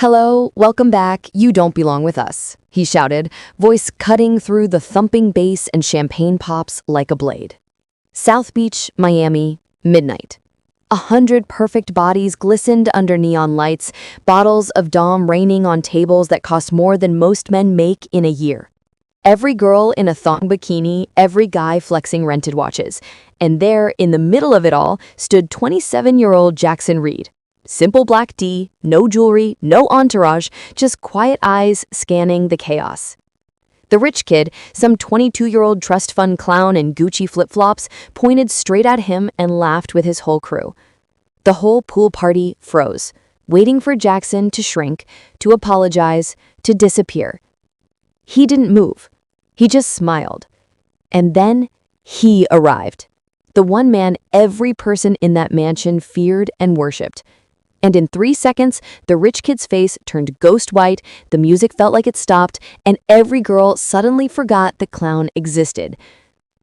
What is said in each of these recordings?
"Hello, welcome back. You don't belong with us," he shouted, voice cutting through the thumping bass and champagne pops like a blade. South Beach, Miami, midnight. 100 perfect bodies glistened under neon lights, bottles of Dom raining on tables that cost more than most men make in a year. Every girl in a thong bikini, every guy flexing rented watches. And there, in the middle of it all, stood 27-year-old Jackson Reed. Simple black tee, no jewelry, no entourage, just quiet eyes scanning the chaos. The rich kid, some 22-year-old trust fund clown in Gucci flip-flops, pointed straight at him and laughed with his whole crew. The whole pool party froze, waiting for Jackson to shrink, to apologize, to disappear. He didn't move. He just smiled. And then he arrived. The one man every person in that mansion feared and worshipped. And in 3 seconds, the rich kid's face turned ghost white, the music felt like it stopped, and every girl suddenly forgot the clown existed.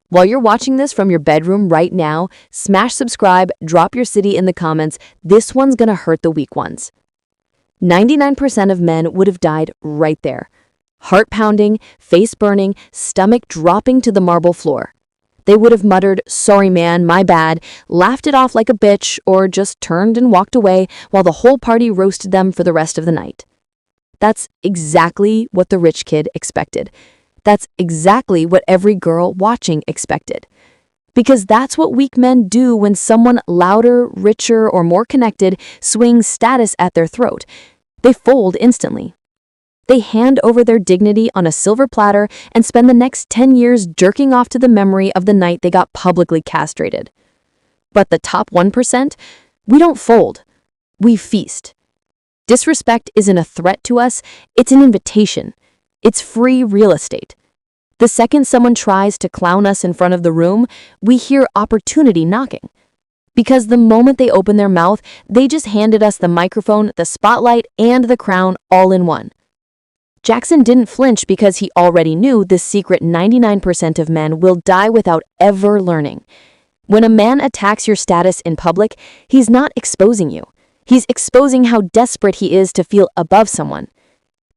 While you're watching this from your bedroom right now, smash subscribe, drop your city in the comments. This one's gonna hurt the weak ones. 99% of men would have died right there. Heart pounding, face burning, stomach dropping to the marble floor. They would have muttered, "Sorry man, my bad," laughed it off like a bitch, or just turned and walked away while the whole party roasted them for the rest of the night. That's exactly what the rich kid expected. That's exactly what every girl watching expected. Because that's what weak men do when someone louder, richer, or more connected swings status at their throat. They fold instantly. They hand over their dignity on a silver platter and spend the next 10 years jerking off to the memory of the night they got publicly castrated. But the top 1%, we don't fold. We feast. Disrespect isn't a threat to us, it's an invitation. It's free real estate. The second someone tries to clown us in front of the room, we hear opportunity knocking. Because the moment they open their mouth, they just handed us the microphone, the spotlight, and the crown all in one. Jackson didn't flinch because he already knew the secret 99% of men will die without ever learning. When a man attacks your status in public, he's not exposing you. He's exposing how desperate he is to feel above someone.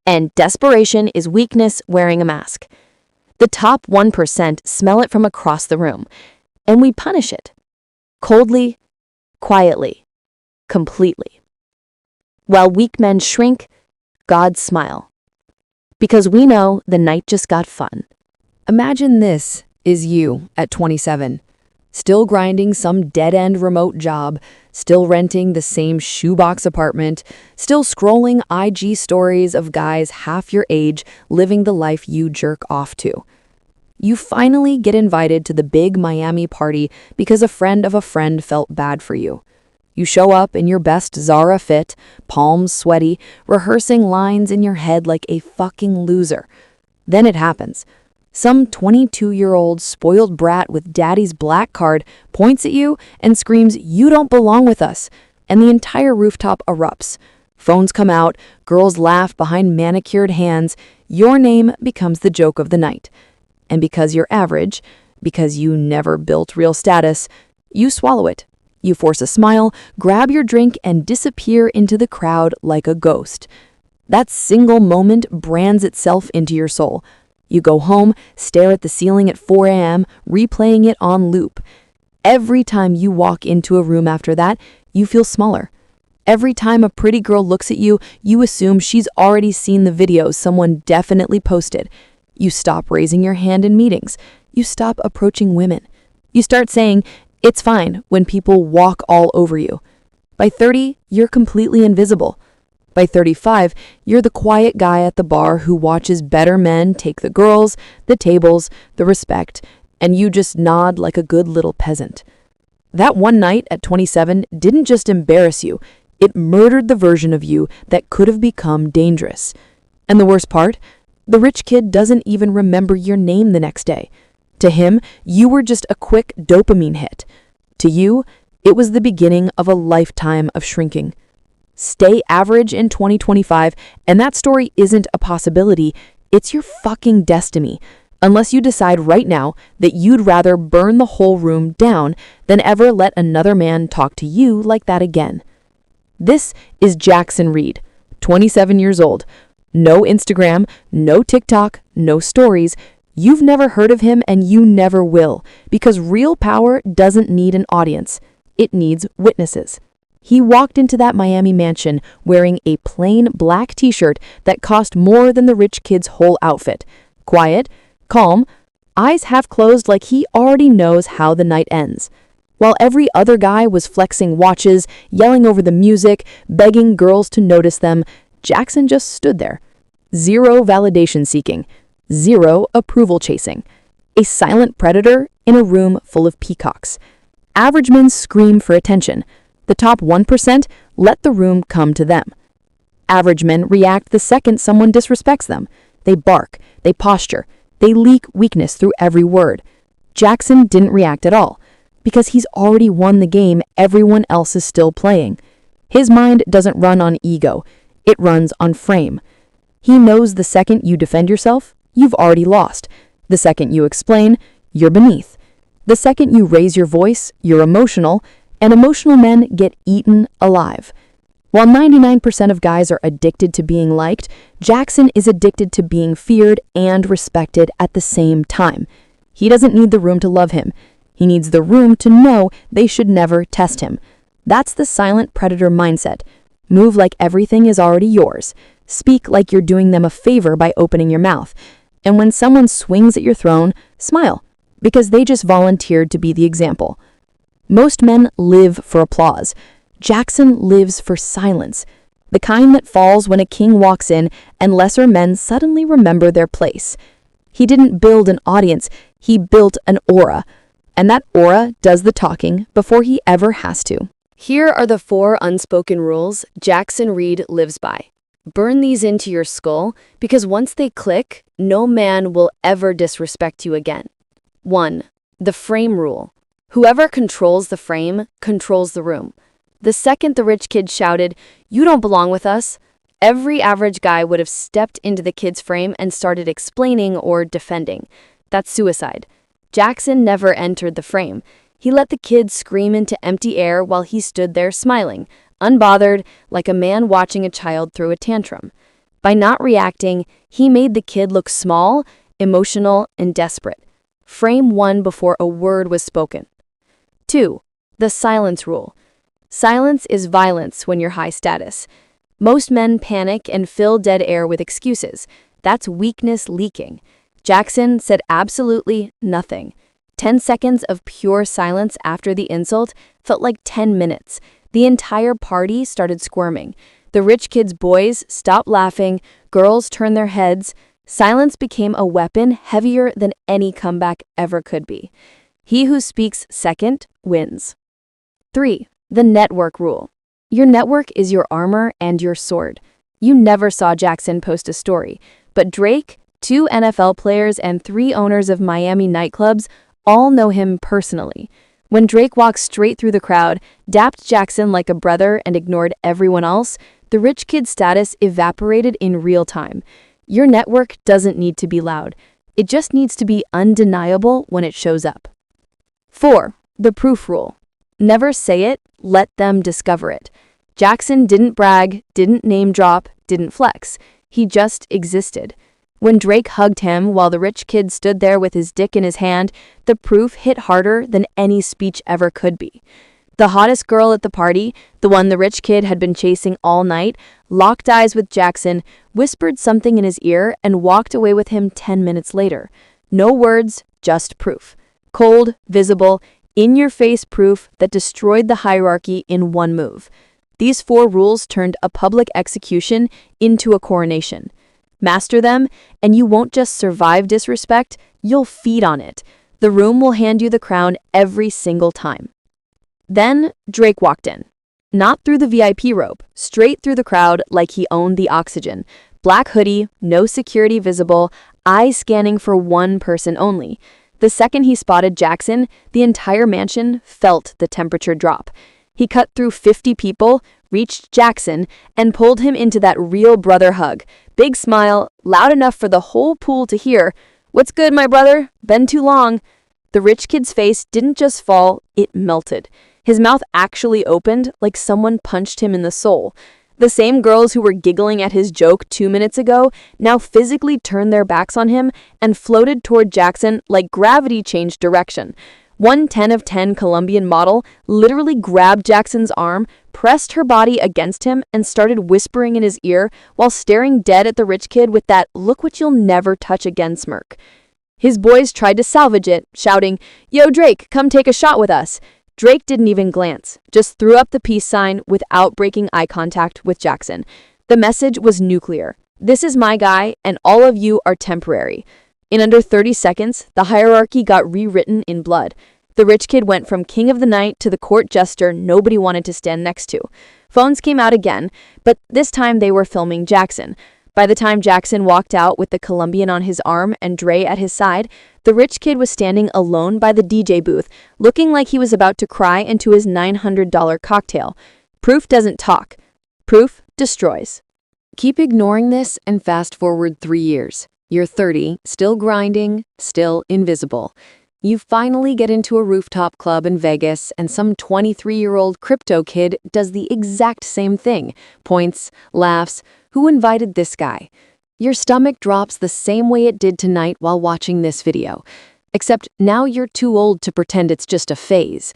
And desperation is weakness wearing a mask. The top 1% smell it from across the room, and we punish it. Coldly, quietly, completely. While weak men shrink, gods smile. Because we know the night just got fun. Imagine this is you at 27, still grinding some dead-end remote job, still renting the same shoebox apartment, still scrolling IG stories of guys half your age living the life you jerk off to. You finally get invited to the big Miami party because a friend of a friend felt bad for you. You show up in your best Zara fit, palms sweaty, rehearsing lines in your head like a fucking loser. Then it happens. Some 22-year-old spoiled brat with daddy's black card points at you and screams, "You don't belong with us," and the entire rooftop erupts. Phones come out, girls laugh behind manicured hands. Your name becomes the joke of the night. And because you're average, because you never built real status, you swallow it. You force a smile, grab your drink, and disappear into the crowd like a ghost. That single moment brands itself into your soul. You go home, stare at the ceiling at 4 a.m., replaying it on loop. Every time you walk into a room after that, you feel smaller. Every time a pretty girl looks at you, you assume she's already seen the videos someone definitely posted. You stop raising your hand in meetings. You stop approaching women. You start saying, "It's fine," when people walk all over you. By 30, you're completely invisible. By 35, you're the quiet guy at the bar who watches better men take the girls, the tables, the respect, and you just nod like a good little peasant. That one night at 27 didn't just embarrass you, it murdered the version of you that could have become dangerous. And the worst part? The rich kid doesn't even remember your name the next day. To him, you were just a quick dopamine hit. To you, it was the beginning of a lifetime of shrinking. Stay average in 2025, and that story isn't a possibility, it's your fucking destiny, unless you decide right now that you'd rather burn the whole room down than ever let another man talk to you like that again. This is Jackson Reed, 27 years old. No Instagram, no TikTok, no stories. You've never heard of him and you never will, because real power doesn't need an audience. It needs witnesses. He walked into that Miami mansion wearing a plain black t-shirt that cost more than the rich kid's whole outfit. Quiet, calm, eyes half closed like he already knows how the night ends. While every other guy was flexing watches, yelling over the music, begging girls to notice them, Jackson just stood there. Zero validation seeking. Zero approval chasing. A silent predator in a room full of peacocks. Average men scream for attention. The top 1% let the room come to them. Average men react the second someone disrespects them. They bark, they posture, they leak weakness through every word. Jackson didn't react at all, because he's already won the game everyone else is still playing. His mind doesn't run on ego, it runs on frame. He knows the second you defend yourself, you've already lost. The second you explain, you're beneath. The second you raise your voice, you're emotional, and emotional men get eaten alive. While 99% of guys are addicted to being liked, Jackson is addicted to being feared and respected at the same time. He doesn't need the room to love him. He needs the room to know they should never test him. That's the silent predator mindset. Move like everything is already yours. Speak like you're doing them a favor by opening your mouth. And when someone swings at your throne, smile, because they just volunteered to be the example. Most men live for applause. Jackson lives for silence, the kind that falls when a king walks in and lesser men suddenly remember their place. He didn't build an audience, he built an aura, and that aura does the talking before he ever has to. Here are the 4 unspoken rules Jackson Reed lives by. Burn these into your skull, because once they click, no man will ever disrespect you again. 1. The frame rule. Whoever controls the frame controls the room. The second the rich kid shouted, "You don't belong with us," every average guy would have stepped into the kid's frame and started explaining or defending. That's suicide. Jackson never entered the frame. He let the kid scream into empty air while he stood there smiling, unbothered, like a man watching a child throw a tantrum. By not reacting, he made the kid look small, emotional, and desperate. Frame 1 before a word was spoken. 2. The silence rule. Silence is violence when you're high status. Most men panic and fill dead air with excuses. That's weakness leaking. Jackson said absolutely nothing. 10 seconds of pure silence after the insult felt like 10 minutes. The entire party started squirming. The rich kids' boys stopped laughing, girls turned their heads. Silence became a weapon heavier than any comeback ever could be. He who speaks second wins. 3. The network rule. Your network is your armor and your sword. You never saw Jackson post a story, but Drake, 2 NFL players, and 3 owners of Miami nightclubs all know him personally. When Drake walked straight through the crowd, dapped Jackson like a brother, and ignored everyone else, the rich kid's status evaporated in real time. Your network doesn't need to be loud. It just needs to be undeniable when it shows up. 4. The proof rule. Never say it, let them discover it. Jackson didn't brag, didn't name drop, didn't flex. He just existed. When Drake hugged him while the rich kid stood there with his dick in his hand, the proof hit harder than any speech ever could be. The hottest girl at the party, the one the rich kid had been chasing all night, locked eyes with Jackson, whispered something in his ear, and walked away with him 10 minutes later. No words, just proof. Cold, visible, in-your-face proof that destroyed the hierarchy in one move. These 4 rules turned a public execution into a coronation. Master them, and you won't just survive disrespect, you'll feed on it. The room will hand you the crown every single time. Then Drake walked in. Not through the VIP rope, straight through the crowd like he owned the oxygen. Black hoodie, no security visible, eyes scanning for one person only. The second he spotted Jackson, the entire mansion felt the temperature drop. He cut through 50 people, reached Jackson, and pulled him into that real brother hug. Big smile, loud enough for the whole pool to hear. "What's good, my brother? Been too long." The rich kid's face didn't just fall, it melted. His mouth actually opened like someone punched him in the soul. The same girls who were giggling at his joke 2 minutes ago now physically turned their backs on him and floated toward Jackson like gravity changed direction. One 10 of 10 Colombian model literally grabbed Jackson's arm, pressed her body against him, and started whispering in his ear while staring dead at the rich kid with that "look what you'll never touch again" smirk. His boys tried to salvage it, shouting, "Yo, Drake, come take a shot with us." Drake didn't even glance, just threw up the peace sign without breaking eye contact with Jackson. The message was nuclear. This is my guy, and all of you are temporary. In under 30 seconds, the hierarchy got rewritten in blood. The rich kid went from king of the night to the court jester nobody wanted to stand next to. Phones came out again, but this time they were filming Jackson. By the time Jackson walked out with the Colombian on his arm and Dre at his side, the rich kid was standing alone by the DJ booth, looking like he was about to cry into his $900 cocktail. Proof doesn't talk. Proof destroys. Keep ignoring this and fast forward 3 years. You're 30, still grinding, still invisible. You finally get into a rooftop club in Vegas and some 23-year-old crypto kid does the exact same thing. Points, laughs. Who invited this guy? Your stomach drops the same way it did tonight while watching this video. Except now you're too old to pretend it's just a phase.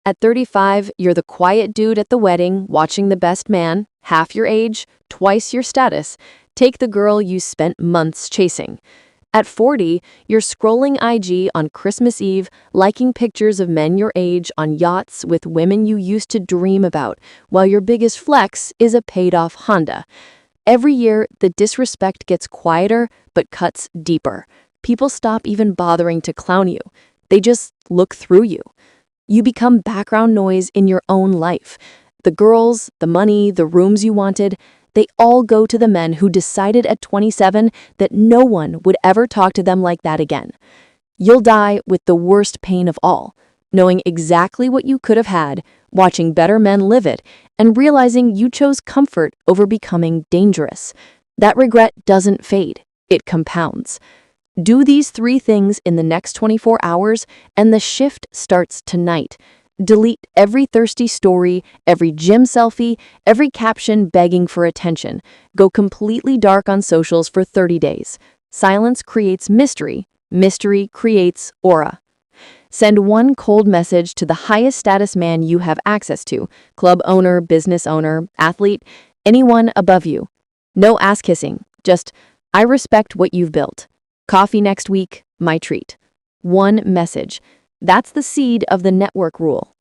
At 35, you're the quiet dude at the wedding watching the best man, half your age, twice your status, take the girl you spent months chasing. At 40, you're scrolling IG on Christmas Eve, liking pictures of men your age on yachts with women you used to dream about, while your biggest flex is a paid-off Honda. Every year, the disrespect gets quieter, but cuts deeper. People stop even bothering to clown you. They just look through you. You become background noise in your own life. The girls, the money, the rooms you wanted, they all go to the men who decided at 27 that no one would ever talk to them like that again. You'll die with the worst pain of all, knowing exactly what you could have had, watching better men live it, and realizing you chose comfort over becoming dangerous. That regret doesn't fade, it compounds. Do these 3 things in the next 24 hours, and the shift starts tonight. Delete every thirsty story, every gym selfie, every caption begging for attention. Go completely dark on socials for 30 days. Silence creates mystery. Mystery creates aura. Send one cold message to the highest status man you have access to, club owner, business owner, athlete, anyone above you. No ass kissing, just, "I respect what you've built. Coffee next week, my treat." One message. That's the seed of the network rule.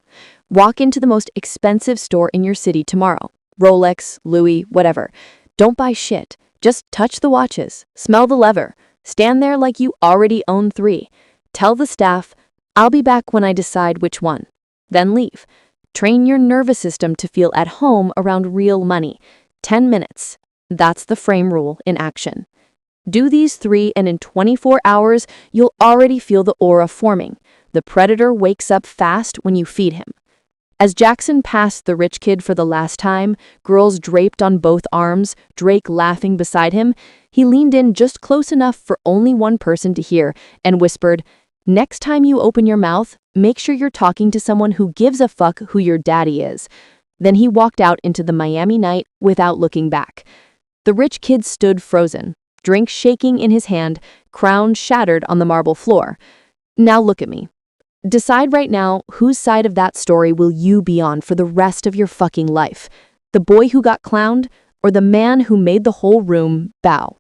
Walk into the most expensive store in your city tomorrow. Rolex, Louis, whatever. Don't buy shit. Just touch the watches. Smell the leather. Stand there like you already own 3. Tell the staff, "I'll be back when I decide which one." Then leave. Train your nervous system to feel at home around real money. 10 minutes. That's the frame rule in action. Do these 3 and in 24 hours, you'll already feel the aura forming. The predator wakes up fast when you feed him. As Jackson passed the rich kid for the last time, girls draped on both arms, Drake laughing beside him, he leaned in just close enough for only one person to hear and whispered, "Next time you open your mouth, make sure you're talking to someone who gives a fuck who your daddy is." Then he walked out into the Miami night without looking back. The rich kid stood frozen, drink shaking in his hand, crown shattered on the marble floor. Now look at me. Decide right now whose side of that story will you be on for the rest of your fucking life. The boy who got clowned or the man who made the whole room bow?